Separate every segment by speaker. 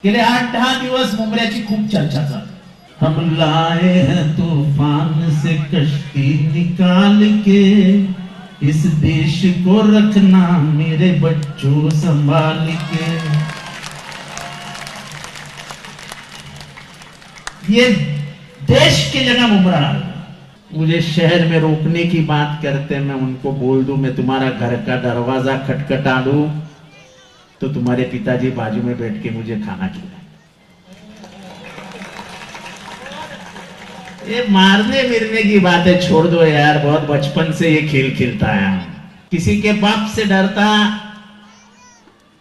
Speaker 1: गेले 8-10 दिवस मुंबऱ्याची खूप चर्चा चालू। हम लाए हैं तूफान से कश्ती निकाल के, इस देश को रखना मेरे बच्चों संभाल के। ये देश की जगह मुंबरा डाल। मुझे शहर में रोकने की बात करते, मैं उनको बोल दूं मैं तुम्हारा घर का दरवाजा खटखटा दूं तो तुम्हारे पिताजी बाजू में बैठ के मुझे खाना खिलाए। ये मारने मिरने की बातें छोड़ दो यार, बहुत बचपन से ये खेल खेलता है। किसी के बाप से डरता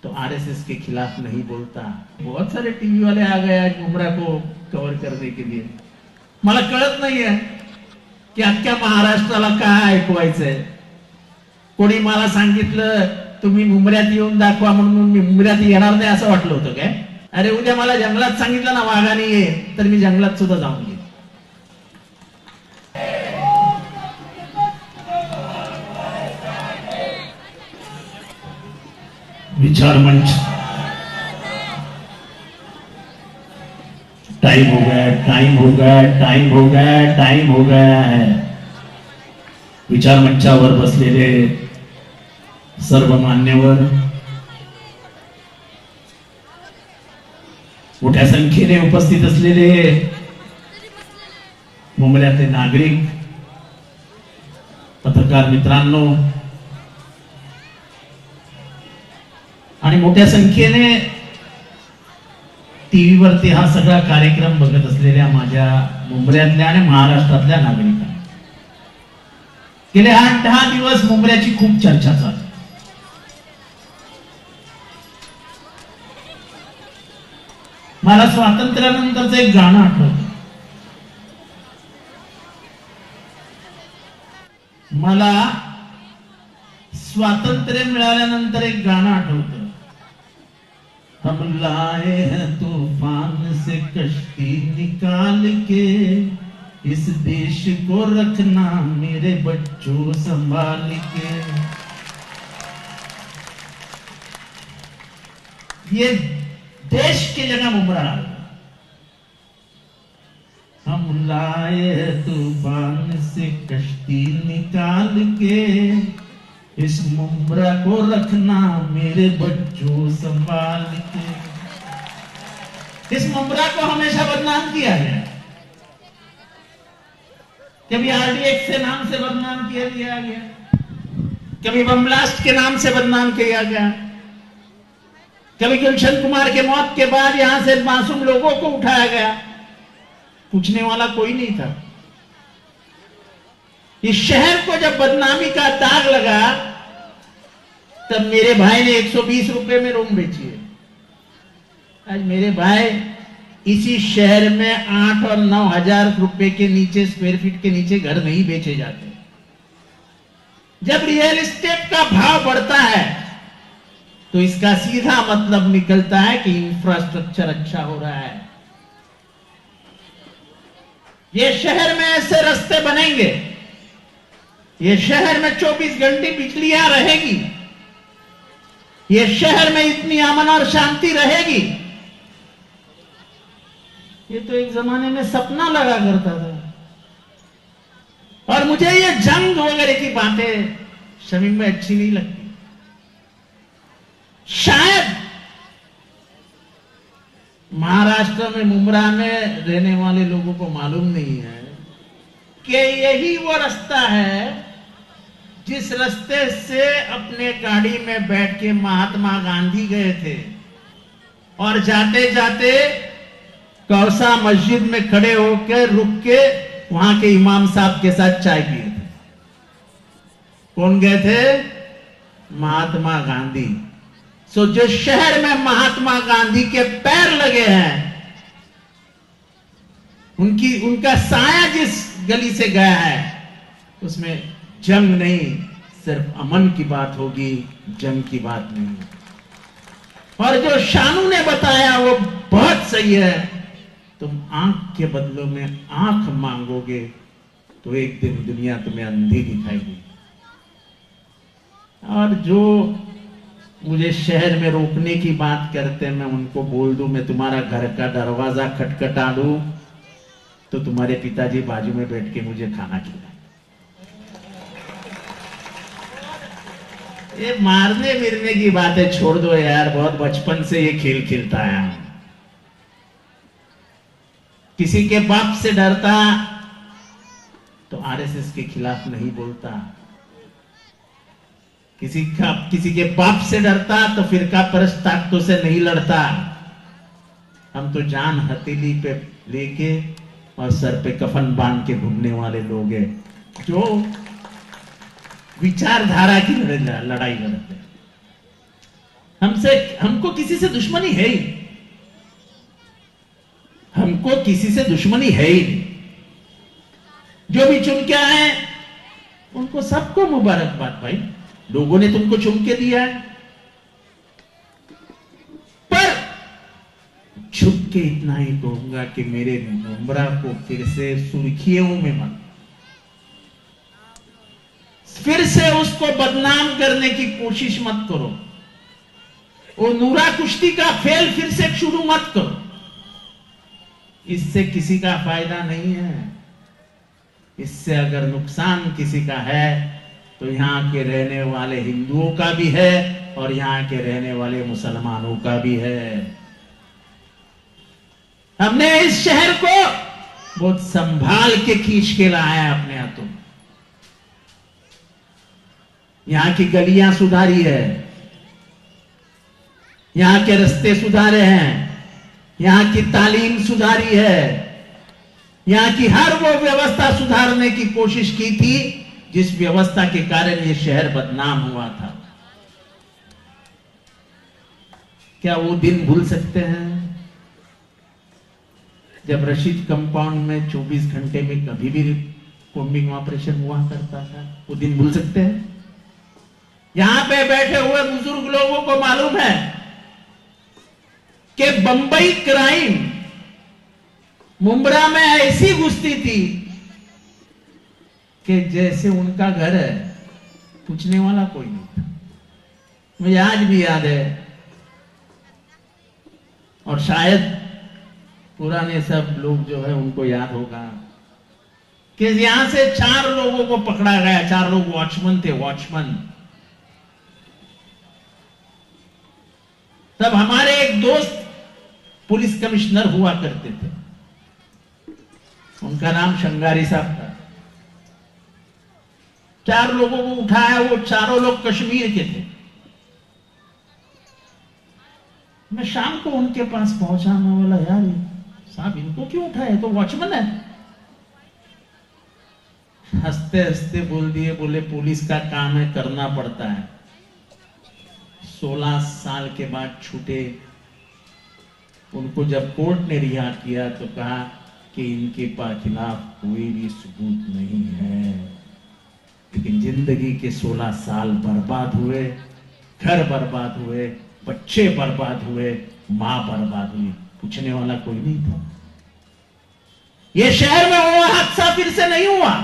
Speaker 1: तो आरएसएस के खिलाफ नहीं बोलता। बहुत सारे टीव्ही वाले आ गए आज मुंबरा को कव्हर करने के लिए। मला कळत नाहीये की अख्ख्या महाराष्ट्राला काय ऐकवायचंय। कोणी मला सांगितलं तुम्ही मुंबऱ्यात येऊन दाखवा म्हणून मी मुंबऱ्यात येणार नाही असं वाटलं होतं काय? अरे उद्या मला जंगलात सांगितलं ना वाघाने ये, तर मी जंगलात सुद्धा जाऊन येईन। विचार मंच टाइम हो गया, टाइम हो गया, टाइम हो गया, टाइम हो गया है। विचार मंचावर बसलेले सर्व मान्यवर, मोठ्या संख्येने उपस्थित असलेले मुंबऱ्यातले नागरिक, पत्रकार मित्रांनो आणि मोठ्या संख्येने टीव्हीवरती हा सगळा कार्यक्रम बघत असलेल्या माझ्या मुंबऱ्यातल्या आणि महाराष्ट्रातल्या नागरिकांना, गेले 8-10 दिवस मुंबऱ्याची खूप चर्चा चालू। मला स्वातंत्र्यानंतरचं एक गाणं आठवतं। मला स्वातंत्र्य मिळाल्यानंतर एक गाणं आठवतं। हम लाए हैं तूफान से कश्ती निकाल के, इस देश को रखना मेरे बच्चों संभाल के। ये देश की जगह मुंबरा डाल। हम लाए तूफान से कश्ती निकाल के, इस मुंबरा को रखना मेरे बच्चों संभाल के। इस मुंबरा को हमेशा बदनाम किया गया, कभी आरडीएक्स के नाम से बदनाम किया गया, कभी बम ब्लास्ट के नाम से बदनाम किया गया, कभी गुलशन कुमार के मौत के बाद यहां से मासूम लोगों को उठाया गया, पूछने वाला कोई नहीं था। इस शहर को जब बदनामी का दाग लगा तब मेरे भाई ने 120 रुपए में रूम बेची है। आज मेरे भाई इसी शहर में 8 और 9 हजार रुपए के नीचे, स्क्वायर फीट के नीचे घर नहीं बेचे जाते। जब रियल एस्टेट का भाव बढ़ता है तो इसका सीधा मतलब निकलता है कि इंफ्रास्ट्रक्चर अच्छा हो रहा है। ये शहर में ऐसे रास्ते बनेंगे, ये शहर में 24 घंटे बिजलियां रहेगी, ये शहर में इतनी अमन और शांति रहेगी। ये तो एक जमाने में सपना लगा करता था। और मुझे ये जंग वगैरह की बातें शमीम में अच्छी नहीं लगती। शायद महाराष्ट्र में मुंबरा में रहने वाले लोगों को मालूम नहीं है कि यही वो रास्ता है जिस रास्ते से अपने गाड़ी में बैठ के महात्मा गांधी गए थे और जाते जाते कौसा मस्जिद में खड़े होकर रुक के वहां के इमाम साहब के साथ चाय पिए थे। कौन गए थे? महात्मा गांधी। सो जो शहर में महात्मा गांधी के पैर लगे हैं, उनका साया जिस गली से गया है, उसमें जंग नहीं, सिर्फ अमन की बात होगी, जंग की बात नहीं। और जो शानू ने बताया वो बहुत सही है। तुम आंख के बदलों में आंख मांगोगे तो एक दिन दुनिया तुम्हें अंधी दिखाएगी। और जो मुझे शहर में रोकने की बात करते, मैं उनको बोल दूं मैं तुम्हारा घर का दरवाजा खटखटा दूं तो तुम्हारे पिताजी बाजू में बैठ के मुझे खाना खिलाए। ये मारने मिरने की बातें छोड़ दो यार, बहुत बचपन से ये खेल खेलता है। किसी के बाप से डरता तो आरएसएस के खिलाफ नहीं बोलता, किसी के बाप से डरता तो फिरका परस्त ताकतों से नहीं लड़ता। हम तो जान हथेली पे लेके और सर पे कफन बांध के घूमने वाले लोग हैं जो विचारधारा की लड़ाई लड़ते हैं। हमको किसी से दुश्मनी है ही, हमको किसी से दुश्मनी है ही नहीं। जो भी चुन के आए उनको सबको मुबारकबाद भाई, लोगों ने तुमको चुन के दिया है। पर छुप के इतना ही कहूंगा कि मेरे मुमरा को फिर से सुर्खियों में मत, फिर से उसको बदनाम करने की कोशिश मत करो। वो नूरा कुश्ती का खेल फिर से शुरू मत करो, इससे किसी का फायदा नहीं है। इससे अगर नुकसान किसी का है तो यहां के रहने वाले हिंदुओं का भी है और यहां के रहने वाले मुसलमानों का भी है। हमने इस शहर को बहुत संभाल के खींच के लाया है अपने हाथों। यहां की गलियां सुधारी है, यहां के रास्ते सुधारे हैं, यहां की तालीम सुधारी है, यहां की हर वो व्यवस्था सुधारने की कोशिश की थी जिस व्यवस्था के कारण ये शहर बदनाम हुआ था। क्या वो दिन भूल सकते हैं जब रशीद कंपाउंड में 24 घंटे में कभी भी कॉम्बिंग ऑपरेशन हुआ करता था? वो दिन भूल सकते हैं? यहां पे बैठे हुए बुजुर्ग लोगों को मालूम है कि बंबई क्राइम मुंब्रा में ऐसी घुसती थी कि जैसे उनका घर है, पूछने वाला कोई नहीं था। मुझे आज भी याद है, और शायद पुराने सब लोग जो है उनको याद होगा कि यहां से 4 लोगों को पकड़ा गया। 4 लोग वॉचमैन थे, वॉचमैन। तब हमारे एक दोस्त पुलिस कमिश्नर हुआ करते थे, उनका नाम शंगारी साहब था। 4 लोगों को उठाया, वो चारों लोग कश्मीर के थे। मैं शाम को उनके पास पहुंचा, मैं बोला यार साहब इनको क्यों उठाए, तो वॉचमैन है। हंसते हंसते बोल दिए, बोले पुलिस का काम है, करना पड़ता है। 16 साल के बाद छूटे। उनको जब कोर्ट ने रिहा किया तो कहा कि इनके खिलाफ कोई भी सबूत नहीं है, लेकिन जिंदगी के 16 साल बर्बाद हुए, घर बर्बाद हुए, बच्चे बर्बाद हुए, मां बर्बाद हुई, पूछने वाला कोई नहीं था। ये शहर में वो हादसा फिर से नहीं हुआ।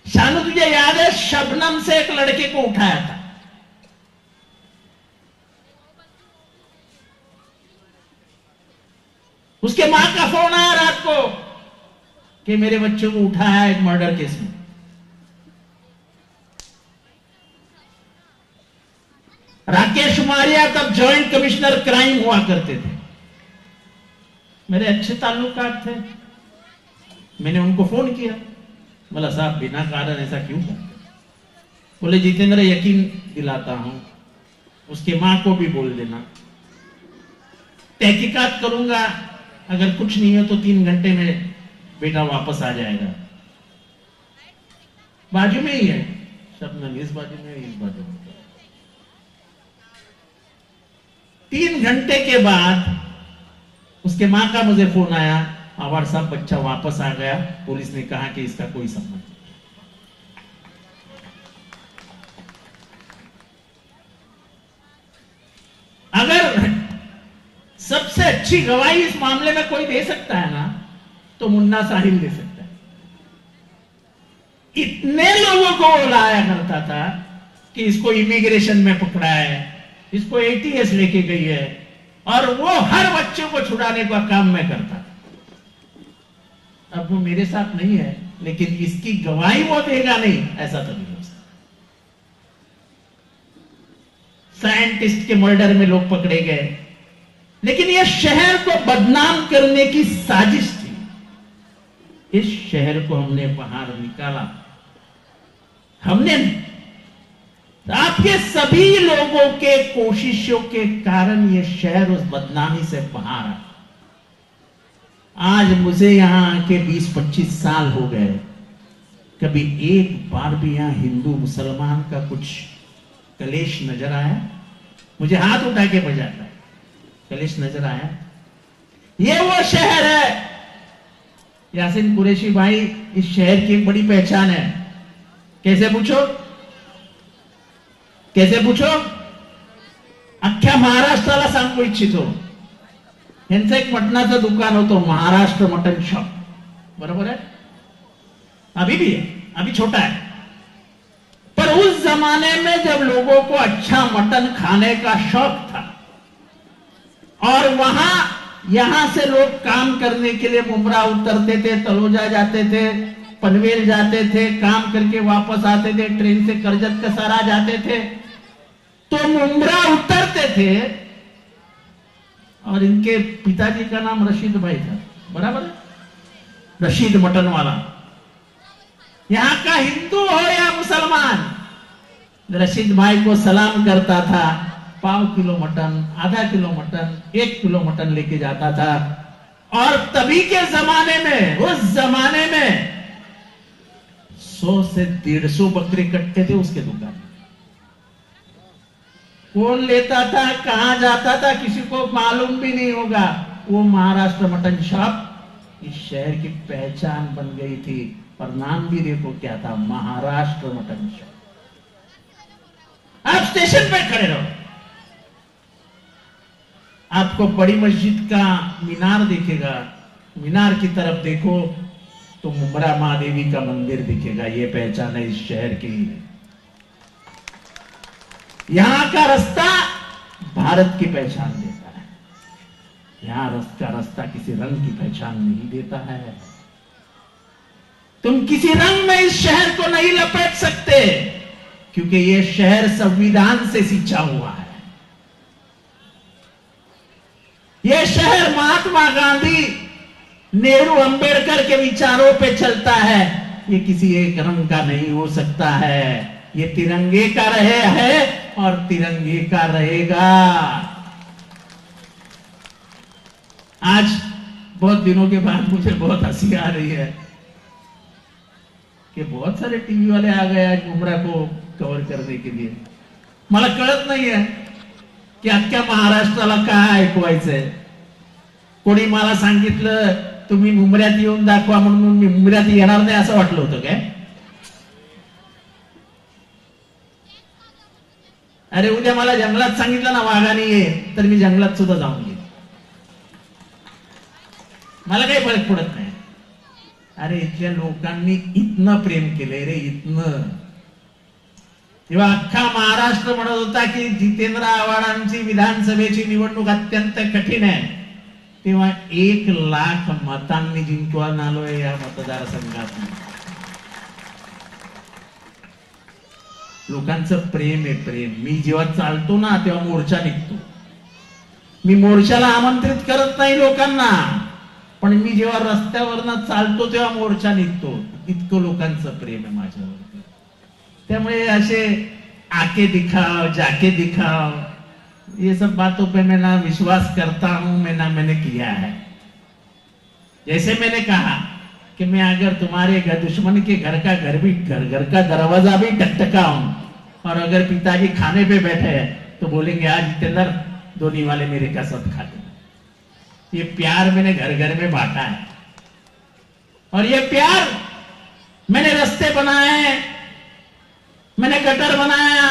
Speaker 1: शानू तुझे याद है, शबनम से एक लड़के को उठाया था, उसके मां का फोन आया रात को कि मेरे बच्चों को उठाया एक मर्डर केस में। राकेश मारिया तब जॉइंट कमिश्नर क्राइम हुआ करते थे, मेरे अच्छे ताल्लुकात थे। मैंने उनको फोन किया, बोला साहब बिना कारण ऐसा क्यों करते? बोले जितेंद्र यकीन दिलाता हूं, उसके मां को भी बोल देना, तहकीकात करूंगा, अगर कुछ नहीं है तो 3 घंटे में बेटा वापस आ जाएगा। बाजू में ही है शबनम, इस बाजू में, इस बाजू में। 3 घंटे के बाद उसके मां का मुझे फोन आया, आवार साहब बच्चा वापस आ गया, पुलिस ने कहा कि इसका कोई संबंध नहीं। अगर सबसे अच्छी गवाही इस मामले में कोई दे सकता है ना, तो मुन्ना साहिल दे सकता है। इतने लोगों को वो लाया करता था कि इसको इमिग्रेशन में पकड़ा है, इसको एटीएस लेके गई है, और वो हर बच्चे को छुड़ाने का काम मैं करता। अब वो मेरे साथ नहीं है, लेकिन इसकी गवाही वो देगा नहीं, ऐसा तो नहीं हो सकता। साइंटिस्ट के मर्डर में लोग पकड़े गए, लेकिन यह शहर को बदनाम करने की साजिश थी। इस शहर को हमने बाहर निकाला, हमने आपके सभी लोगों के कोशिशों के कारण यह शहर उस बदनामी से बाहर आया। आज मुझे यहां के 20-25 साल हो गए, कभी एक बार भी यहां हिंदू मुसलमान का कुछ कलेश नजर आया? मुझे हाथ उठा के बजाता है, कलेश नजर आया? ये वो शहर है यासीन कुरैशी भाई, इस शहर की एक बड़ी पहचान है। कैसे पूछो, कैसे पूछो? अख्ख्या महाराष्ट्राला सांगू इच्छितो, यांचं एक मटणाचं दुकान होतं, महाराष्ट्र मटन शॉप, बरोबर है? अभी भी है, अभी छोटा है, पर उस जमाने में जब लोगों को अच्छा मटन खाने का शौक था, और वहां यहां से लोग काम करने के लिए मुंब्रा उतरते थे, तलोजा जाते थे, पनवेल जाते थे, काम करके वापस आते थे, ट्रेन से करजत कसारा जाते थे, तो मुंब्रा उतरते थे, और इनके पिताजी का नाम रशीद भाई था, बराबर है? रशीद मटन वाला। यहां का हिंदू हो या मुसलमान, रशीद भाई को सलाम करता था, 1/4 किलो मटन, आधा किलो मटन, 1 किलो मटन लेके जाता था। और तभी के जमाने में, उस जमाने में 100 से 150 बकरे कटते थे उसके दुकान में। कौन लेता था, कहां जाता था, किसी को मालूम भी नहीं होगा। वो महाराष्ट्र मटन शॉप इस शहर की पहचान बन गई थी, और नाम भी देखो क्या था, महाराष्ट्र मटन शॉप। आप स्टेशन पे खड़े रहो, आपको बड़ी मस्जिद का मीनार दिखेगा, मीनार की तरफ देखो तो मुंब्रा महादेवी का मंदिर दिखेगा। ये पहचान है इस शहर की। यहां का रास्ता भारत की पहचान देता है, यहां का रास्ता किसी रंग की पहचान नहीं देता है। तुम किसी रंग में इस शहर को नहीं लपेट सकते, क्योंकि यह शहर संविधान से सींचा हुआ है। यह शहर महात्मा गांधी, नेहरू, अंबेडकर के विचारों पे चलता है। ये किसी एक रंग का नहीं हो सकता है, ये तिरंगे का रहे है और तिरंगे का रहेगा। आज बहुत दिनों के बाद मुझे बहुत हंसी आ रही है कि बहुत सारे टीवी वाले आ गए आज मुंब्रा को कव्हर करने के लिए। मला कळत नाहीये की अख्ख्या महाराष्ट्राला काय ऐकवायचंय। कोणी मला सांगितलं तुम्ही मुंब्र्यात येऊन दाखवा, म्हणून मी मुंब्र्यात येणार नाही असं वाटलं होतं काय? अरे उद्या मला जंगलात सांगितलं ना वाघाने ये, तर मी जंगलात सुद्धा जाऊन येईन, मला काही फरक पडत नाही। अरे इथल्या लोकांनी इतनं प्रेम केलंय रे, इतनं। तेव्हा अख्खा महाराष्ट्र म्हणत होता की जितेंद्र आव्हाडांची विधानसभेची निवडणूक अत्यंत कठीण आहे, तेव्हा 1 लाख मतांनी जिंकून आलोय या मतदारसंघात। लोकांचं प्रेम आहे, प्रेम। मी जेव्हा चालतो ना तेव्हा मोर्चा निघतो। मी मोर्चाला आमंत्रित करत नाही लोकांना, पण मी जेव्हा रस्त्यावरनं चालतो तेव्हा मोर्चा निघतो। इतकं लोकांचं प्रेम आहे माझ्यावर। त्यामुळे असे आके दिखाओ, जाके दिखाओ, ये सब बातों पे मैं ना विश्वास करता हूं, मैं ना मैंने किया है। जैसे मैंने कहा कि मैं अगर तुम्हारे दुश्मन के घर घर का दरवाजा भी टकटकाऊं, और अगर पिताजी खाने पे बैठे हैं तो बोलेंगे आज जितेंद्र धोनी वाले मेरे का सब खा लेना। ये प्यार मैंने घर घर में बांटा है, और ये प्यार मैंने रास्ते बनाए, मैंने गटर बनाया,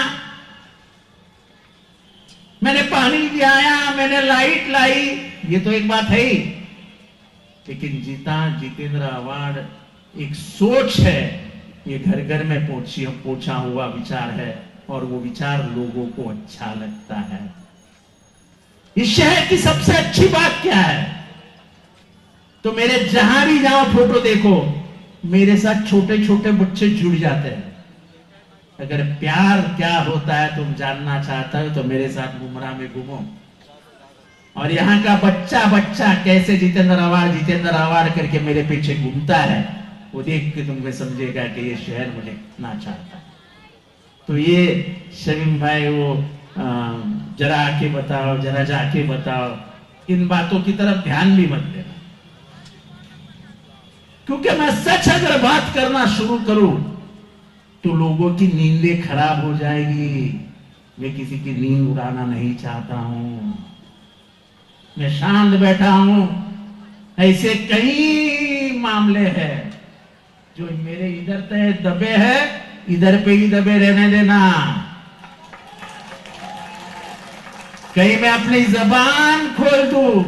Speaker 1: मैंने पानी दिया, मैंने लाइट लाई। ये तो एक बात है ही, लेकिन जितेंद्र आव्हाड एक सोच है, ये घर घर में पहुंचा हुआ विचार है। और वो विचार लोगों को अच्छा लगता है। इस शहर की सबसे अच्छी बात क्या है? तो मेरे जहां भी जाओ फोटो देखो, मेरे साथ छोटे छोटे बच्चे जुड़ जाते हैं। अगर प्यार क्या होता है तुम जानना चाहते हो तो मेरे साथ मुमरा में घूमो, और यहाँ का बच्चा बच्चा कैसे जितेंद्र आवाड़ करके मेरे पीछे घूमता है, वो देख के तुमको समझेगा कि ये शहर मुझे कितना चाहता है। तो ये शमीम भाई वो जरा आके बताओ, जरा जाके बताओ, इन बातों की तरफ ध्यान भी मत देना, क्योंकि मैं सच अगर बात करना शुरू करूं तो लोगों की नींदें खराब हो जाएगी। मैं किसी की नींद उड़ाना नहीं चाहता हूं, मैं शांत बैठा हूं। ऐसे कई मामले हैं जो मेरे इधर तय दबे हैं, इधर पे ही दबे रहने देना। कहीं मैं अपनी जबान खोल दूं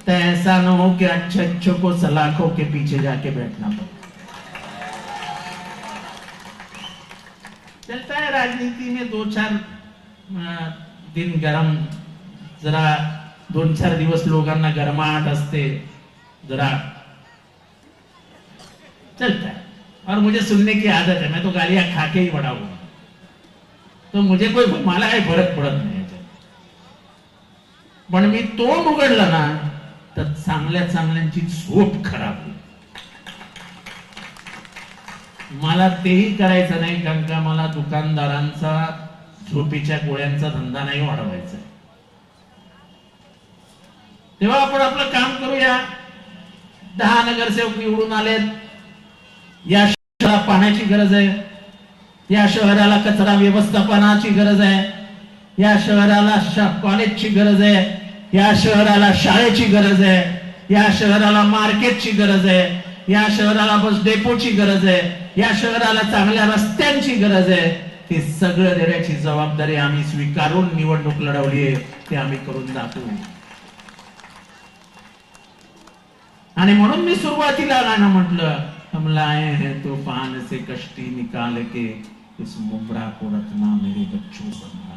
Speaker 1: तो ऐसा ना हो कि अच्छे को सलाखों के पीछे जाके बैठना पड़े। चलता है राजनीति में 2-4 दिन गरम, जरा 2-4 दिवस लोगांना गरमाहट असते, जरा चलता है। और मुझे सुनने की आदत है, मैं तो गालियां खा के ही बड़ा हुआ, तो मुझे कोई मला काही फरक पडत नाही। पण मी तोंड उघडलं ना तर चांगल्या चांगल्यांची झोप खराब होईल। मला तेही करायचं नाही, कारण का मला दुकानदारांचा झोपेच्या गोळ्यांचा धंदा नाही वाढवायचा। तेव्हा आपण आपलं काम करूया। 10 नगरसेवक निवडून आलेत, या शहराला पाण्याची गरज आहे, या शहराला कचरा व्यवस्थापनाची गरज आहे, या शहराला कॉलेजची गरज आहे, या शहराला शाळेची गरज आहे, या शहराला मार्केटची गरज आहे, या शहराला बस डेपोची गरज आहे, या शहराला चांगल्या रस्त्यांची गरज आहे। ते सगळं देण्याची जबाबदारी आम्ही स्वीकारून निवडणूक लढवली आहे, ते आम्ही करून दाखवू। आणि म्हणून मी सुरुवातीला गाणं म्हटलं, हम लाए हैं तूफान से कश्ती निकाल के, इस मुमरा को रखना मेरे बच्चों संभाल।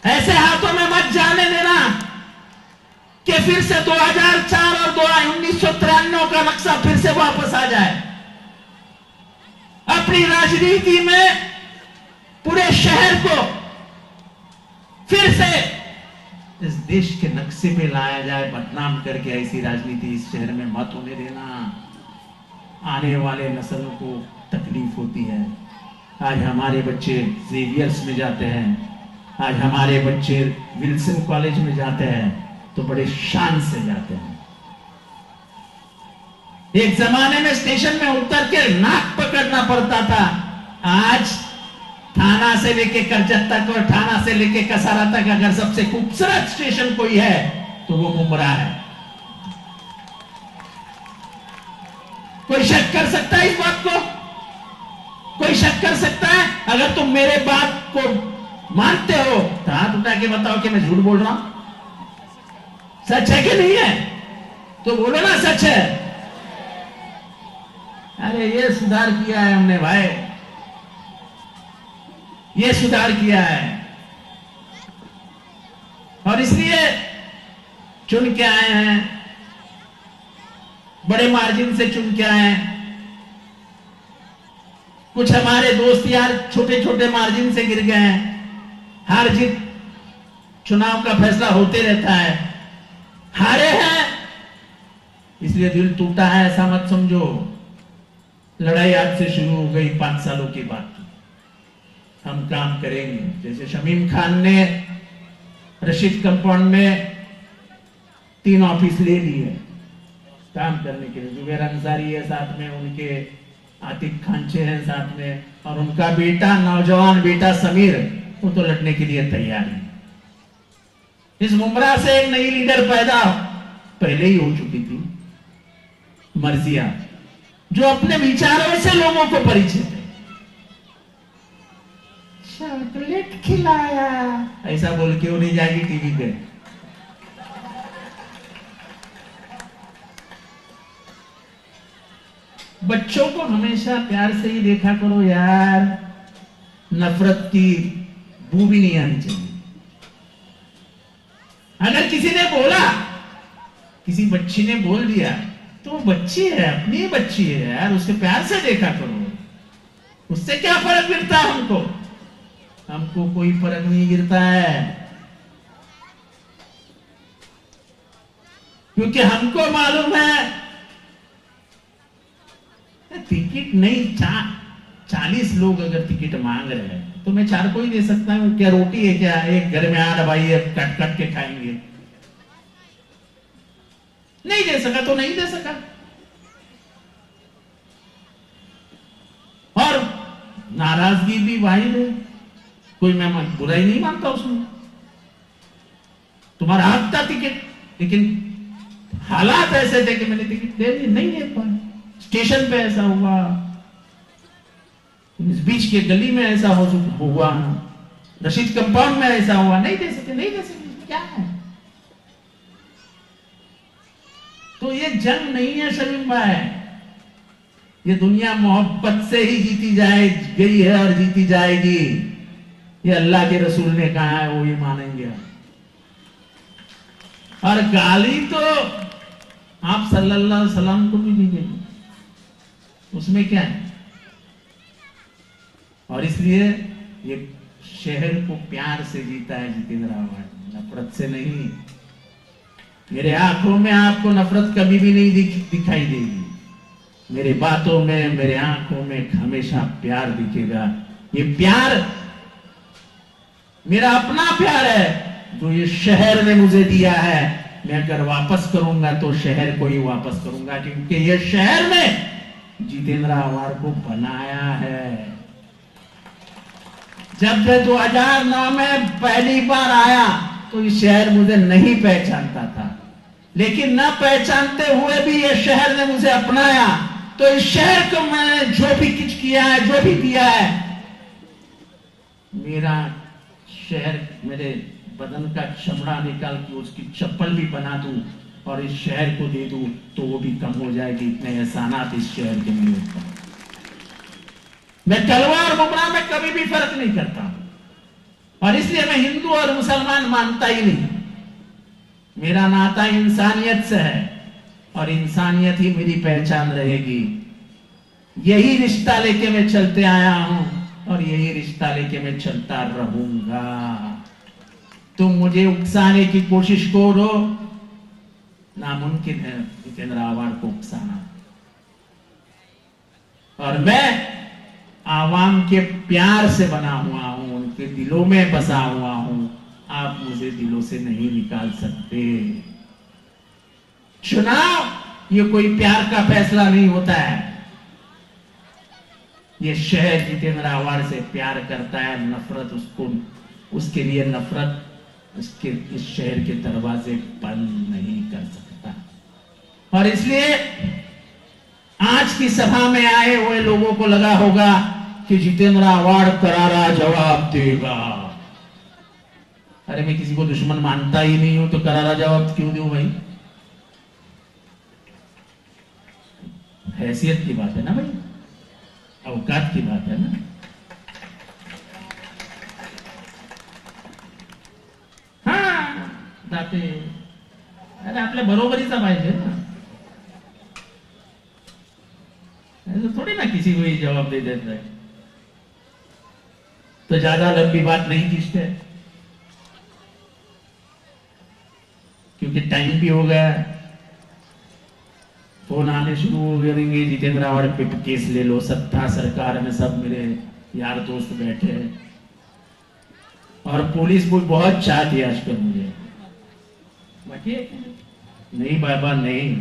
Speaker 1: ऐसे हाथों में मत जाने देना कि फिर से 2004 और 1993 का नक्शा फिर से वापस आ जाए। अपनी राजनीति में पूरे शहर को फिर से इस देश के नक्शे पे लाया जाए, बदनाम करके ऐसी राजनीति इस शहर में मत होने देना। आने वाले नस्ल को तकलीफ होती है। आज हमारे बच्चे जेवियर्स में जाते हैं, आज हमारे बच्चे विल्सन कॉलेज में जाते हैं तो बड़े शान से जाते हैं। एक जमाने में स्टेशन में उतर के नाक पकड़ना पड़ता था, आज थाना से लेके करजत तक और थाना से लेके कसारा तक अगर सबसे खूबसूरत स्टेशन कोई है तो वो मुमरा है। कोई शक कर सकता है इस बात को? कोई शक कर सकता है? अगर तुम मेरे बात को मानते हो तो हाथ उठा के बताओ कि मैं झूठ बोल रहा हूं। सच है कि नहीं है? तो बोलो ना सच है। अरे ये सुधार किया है हमने भाई, ये सुधार किया है, और इसलिए चुन के आए हैं, बड़े मार्जिन से चुन के आए हैं। कुछ हमारे दोस्त यार छोटे छोटे मार्जिन से गिर गए हैं। हार जीत चुनाव का फैसला होते रहता है, हारे हैं इसलिए दिल टूटा है ऐसा मत समझो। लड़ाई आज से शुरू हो गई, 5 सालों की बात। हम काम करेंगे। जैसे शमीम खान ने रशीद कंपाउंड में 3 ऑफिस ले लिए काम करने के लिए, जुबैर अंसारी है साथ में, उनके आतिक खांचे हैं साथ में, और उनका बेटा, नौजवान बेटा समीर, वो तो लड़ने के लिए तैयार है। इस मुमरा से एक नई लीडर पैदा पहले ही हो चुकी थी, मर्जिया, जो अपने विचारों से लोगों को परिचित है। चॉकलेट खिलाया ऐसा बोल के वो नहीं जाएगी टीवी पे। बच्चों को हमेशा प्यार से ही देखा करो यार। नफरत की बू भी नहीं आनी चाहिए। अगर किसी ने बोला, किसी बच्ची ने बोल दिया, तो वो बच्ची है, अपनी ही बच्ची है यार, उसके प्यार से देखा करो। उससे क्या फर्क गिरता है हमको? हमको कोई फर्क नहीं गिरता है, क्योंकि हमको मालूम है टिकट नहीं, 40 लोग अगर टिकट मांग रहे हैं तो मैं 4 को ही दे सकता हूं। क्या रोटी है क्या? एक घर में 8 भाई है, कट कट के खाएंगे। नहीं दे सका तो नहीं दे सका। और नाराजगी भी वाहिद है, कोई मैं बुराई नहीं मानता उसमें। तुम्हारा हक था टिकट, लेकिन हालात ऐसे थे कि मैंने टिकट नहीं दे पाया। स्टेशन पे ऐसा हुआ, इस बीच के गली में ऐसा हुआ, रशीद कंपाउंड में ऐसा हुआ, नहीं दे सके, क्या है? तो ये जंग नहीं है शमीम भाई, ये दुनिया मोहब्बत से ही जीती गई है और जीती जाएगी। ये अल्लाह के रसूल ने कहा है, वो ये मानेंगे। और गाली तो आप सल्लल्लाहु अलैहि वसल्लम को भी दी गई, उसमें क्या है? और इसलिए ये शहर को प्यार से जीता है जितेंद्र आव्हाड, नफरत से नहीं। मेरे आंखों में आपको नफरत कभी भी नहीं दिखाई देगी, मेरे बातों में, मेरे आंखों में हमेशा प्यार दिखेगा। ये प्यार मेरा अपना प्यार है जो ये शहर ने मुझे दिया है। मैं अगर वापस करूंगा तो शहर को ही वापस करूंगा, क्योंकि ये शहर में जितेंद्र आव्हाड को बनाया है। जब मैं 2009 में पहली बार आया तो ये शहर मुझे नहीं पहचानता था, लेकिन न पहचानते हुए भी ये शहर ने मुझे अपनाया। तो इस शहर को मैंने जो भी कुछ किया है, जो भी दिया है, मेरा शहर मेरे बदन का चमड़ा निकाल के उसकी चप्पल भी बना दूं और इस शहर को दे दूं तो वो भी कम हो जाएगी। इतने एहसानात इस शहर के नहीं होता। मैं कलवा और मुमरा में कभी भी फर्क नहीं करता, और इसलिए मैं हिंदू और मुसलमान मानता ही नहीं। मेरा नाता इंसानियत से है और इंसानियत ही मेरी पहचान रहेगी। यही रिश्ता लेके मैं चलते आया हूं और यही रिश्ता लेके मैं चलता रहूंगा। तुम मुझे उकसाने की कोशिश करो, नामुमकिन है जितेंद्र आव्हाड को उकसाना। और मैं आवाम के प्यार से बना हुआ हूं, उनके दिलों में बसा हुआ हूं। आप मुझे दिलों से नहीं निकाल सकते। चुनाव ये कोई प्यार का फैसला नहीं होता है। ये शहर जितेंद्र आव्हाड से प्यार करता है, नफरत उसके लिए नफरत उसके इस शहर के दरवाजे बंद नहीं कर सकता। और इसलिए आज की सभा में आए हुए लोगों को लगा होगा कि जितेंद्र आव्हाड करारा जवाब देगा। अरे मैं किसी को दुश्मन मानता ही नहीं हूं तो करारा जवाब क्यों दूं भाई? हैसियत की बात है ना भाई, औकात की बात है ना। हाँ जाते, अरे आपल्या बरोबरीचा पाहिजे ना, ऐसे थोड़ी ना किसी को ही जवाब दे देता है। तो ज्यादा लंबी बात नहीं खींचते, क्योंकि टाइम भी हो गया। फोन आने शुरू हो गए, जितेंद्र आव्हाड पे केस ले लो, सत्ता सरकार में सब मेरे यार दोस्त बैठे हैं। और पुलिस को बहुत चाहती है आजकल मुझे। बाकी नहीं बाबा नहीं।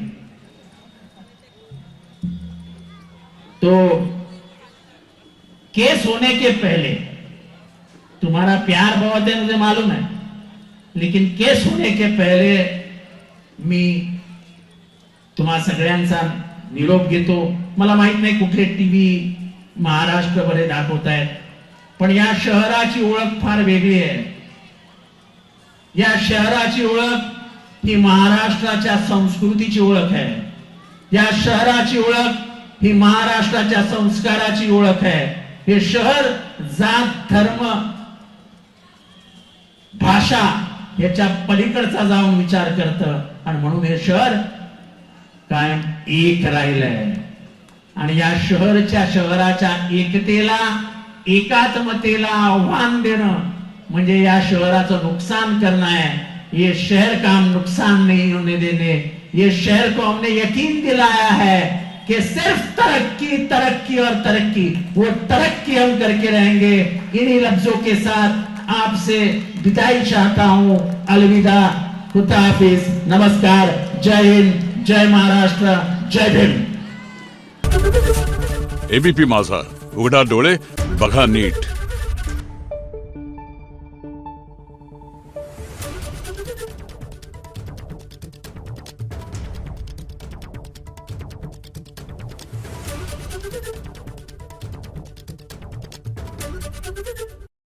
Speaker 1: तो केस होने के पहले तुम्हारा प्यार बहुत है मुझे मालूम है, लेकिन केस होने के पहले मी तुम्हा सगळ्यांचा निरोप घेतो। मला माहित नाही कुठले टीव्ही महाराष्ट्रभर दाखवतायत, पण या शहराची ओळख फार वेगळी आहे। या शहराची ओळख ही महाराष्ट्राच्या संस्कृतीची ओळख आहे। या शहराची ओळख ही महाराष्ट्राच्या संस्काराची ओळख आहे। हे शहर जात धर्म भाषा याच्या पलीकडचा जाऊन विचार करतं आणि म्हणून हे शहर कायम एक राहिलंय. आणि या शहराच्या एकतेला एकात्मतेला आव्हान देणं म्हणजे या शहराचं नुकसान करणं आहे. ये शहर का हम नुकसान नहीं होने देने. ये शहर को हमने यकीन दिलाया है कि सिर्फ तरक्की तरक्की और तरक्की, वो तरक्की हम करके रहेंगे. इन्हीं लफ्जों के साथ आपसे विदाई चाहता हूं. अलविदा, खुदा हाफिज, नमस्कार, जय हिंद, जय महाराष्ट्र, जय भीम.
Speaker 2: एबीपी माझा, उघडा डोळे बघा नीट.
Speaker 3: Thank you.